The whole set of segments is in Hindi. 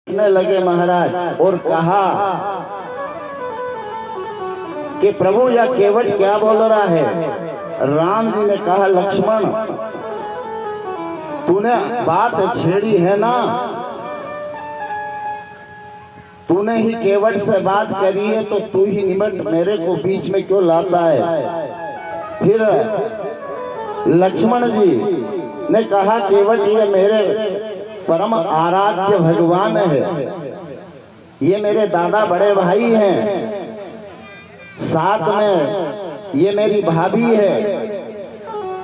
देखने लगे महाराज और कहा कि प्रभु यह केवट क्या बोल रहा है। राम जी ने कहा लक्ष्मण तूने बात छेड़ी है ना, तूने ही केवट से बात करी है तो तू ही निमट मेरे को बीच में क्यों लाता है। फिर लक्ष्मण जी ने कहा केवट ये मेरे परम आराध्य भगवान है, ये मेरे दादा बड़े भाई हैं, साथ में ये मेरी भाभी है।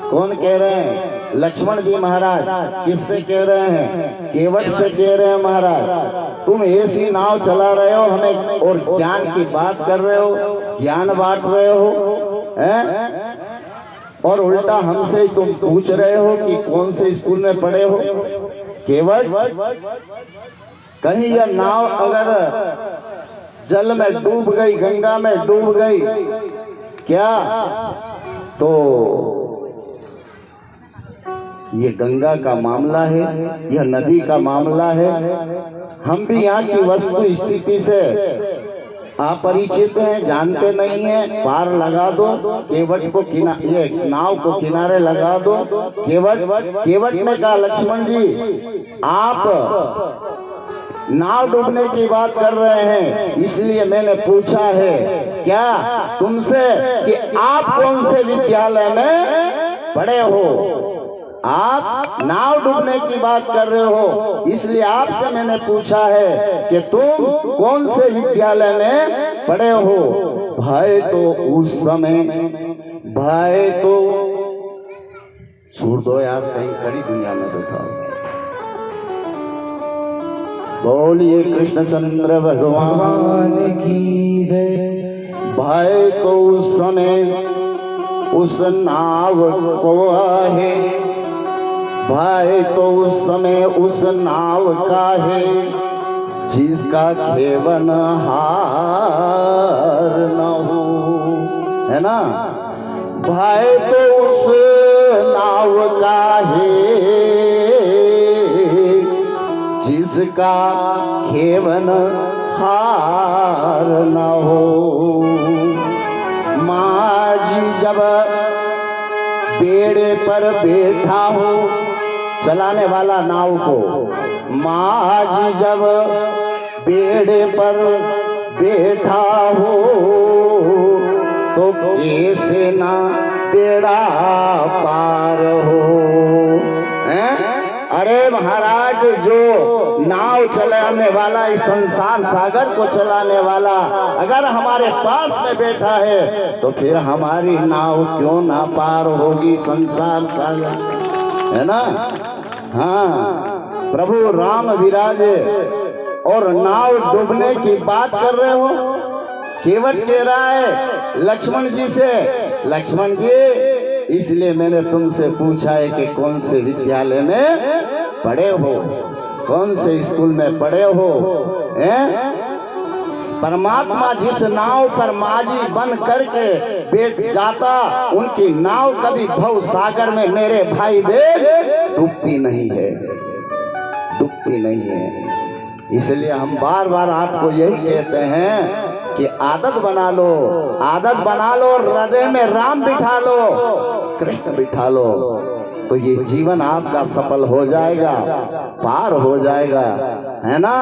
कौन कह रहे हैं? लक्ष्मण जी महाराज। किससे कह रहे हैं? केवट से कह रहे हैं महाराज तुम ऐसी नाव चला रहे हो हमें और ज्ञान की बात कर रहे हो, ज्ञान बांट रहे हो हैं? और उल्टा हमसे तुम पूछ रहे हो कि कौन से स्कूल में पढ़े हो। केवट कहीं यह नाव अगर जल में डूब गई, गंगा में डूब गई क्या, तो ये गंगा का मामला है, यह नदी का मामला है। हम भी यहाँ की वस्तु स्थिति से अपरिचित हैं, जानते नहीं हैं। पार लगा दो, केवट को ये नाव को किनारे लगा दो। केवट ने कहा लक्ष्मण जी आप नाव डूबने की बात कर रहे हैं, इसलिए मैंने पूछा है क्या तुमसे कि आप कौन से विद्यालय में पढ़े हो। आप नाव डूबने की बात कर रहे हो, इसलिए आपसे मैंने पूछा है कि तुम कौन से विद्यालय में पढ़े हो। भाई तो उस समय भाई तो छोड़ दो यार, कहीं कड़ी दुनिया में बैठा। बोलिए कृष्णचंद्र भगवान की जय। भाई तो उस समय उस नाव को है, भाई तो उस समय उस नाव का है जिसका खेवन हार न हो, है ना। भाई तो उस नाव का है जिसका खेवन हार न हो। माँ जी जब बेड़े पर बैठा हो, चलाने वाला नाव को, माँ जी जब बेड़े पर बैठा हो तो कैसे ना बेड़ा पार हो। अरे महाराज जो नाव चलाने वाला, इस संसार सागर को चलाने वाला अगर हमारे पास में बैठा है तो फिर हमारी नाव क्यों ना पार होगी संसार सागर, है ना। हाँ, प्रभु राम विराजे और नाव डूबने की बात कर रहे हो। केवट कह रहा है लक्ष्मण जी से, लक्ष्मण जी इसलिए मैंने तुमसे पूछा है कि कौन से विद्यालय में पढ़े हो, कौन से स्कूल में पढ़े हो। परमात्मा जिस नाव पर माझी बन करके बैठ जाता, उनकी नाव कभी भव सागर में मेरे भाई बहन डूबती नहीं है, डूबती नहीं है। इसलिए हम बार बार आपको यही कहते हैं कि आदत बना लो, आदत बना लो, हृदय में राम बिठा लो, कृष्ण बिठा लो, तो ये जीवन आपका सफल हो जाएगा, पार हो जाएगा, है ना।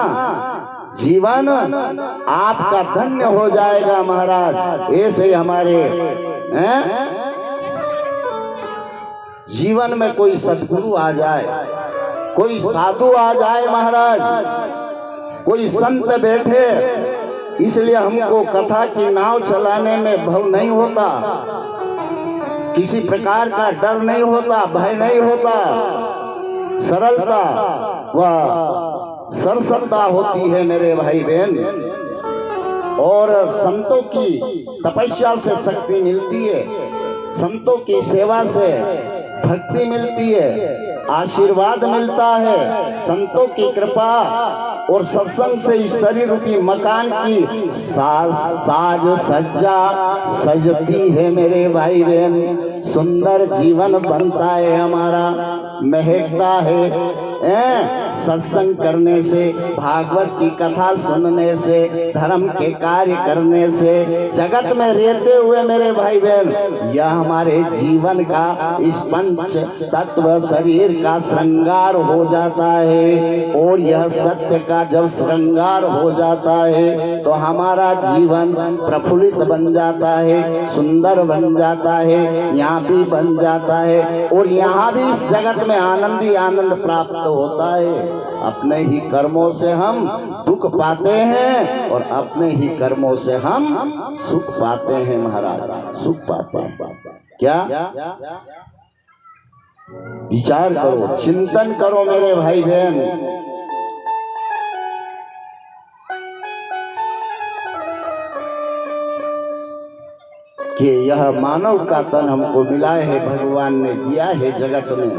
जीवन आपका धन्य हो जाएगा महाराज। ऐसे ही हमारे जीवन में कोई सद्गुरु आ जाए, कोई साधु आ जाए महाराज, कोई संत बैठे, इसलिए हमको कथा की नाव चलाने में भव नहीं होता, किसी प्रकार का डर नहीं होता, भय नहीं होता, सरलता व सरसता होती है मेरे भाई बहन। और संतों की तपस्या से शक्ति मिलती है, संतों की सेवा से भक्ति मिलती है, आशीर्वाद मिलता है, संतों की कृपा और सत्संग से इस शरीर रूपी मकान की साज सज्जा सजती है मेरे भाई बहन। सुंदर जीवन बनता है हमारा, महकता है, सत्संग करने से, भागवत की कथा सुनने से, धर्म के कार्य करने से, जगत में रहते हुए मेरे भाई बहन, यह हमारे जीवन का इस पंच तत्व शरीर का श्रृंगार हो जाता है। और यह सत्य का जब श्रृंगार हो जाता है तो हमारा जीवन प्रफुल्लित बन जाता है, सुंदर बन जाता है, यहाँ भी बन जाता है और यहाँ भी इस जगत में आनंद ही आनंद प्राप्त होता है। अपने ही कर्मों से हम दुख पाते हैं और अपने ही कर्मों से हम सुख पाते हैं महाराज, सुख पाते हैं। क्या विचार करो, चिंतन करो मेरे भाई बहन। कि यह मानव का तन हमको मिला है, भगवान ने दिया है जगत में,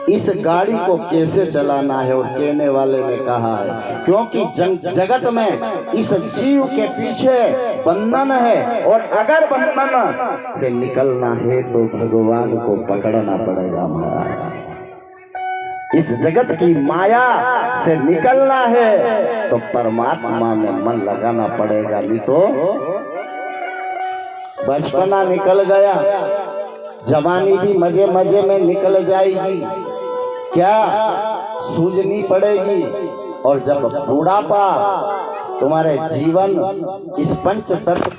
इस गाड़ी को कैसे चलाना है। और कहने वाले ने कहा है क्योंकि जगत में इस जीव के पीछे बंधन है और अगर बंधन से निकलना है तो भगवान को पकड़ना पड़ेगा महाराज। इस जगत की माया से निकलना है तो परमात्मा में मन लगाना पड़ेगा, नहीं तो बचपना निकल गया, जवानी भी मजे मजे में निकल जाएगी, क्या सूझनी पड़ेगी। और जब बूढ़ापा तुम्हारे जीवन इस पंच तत्व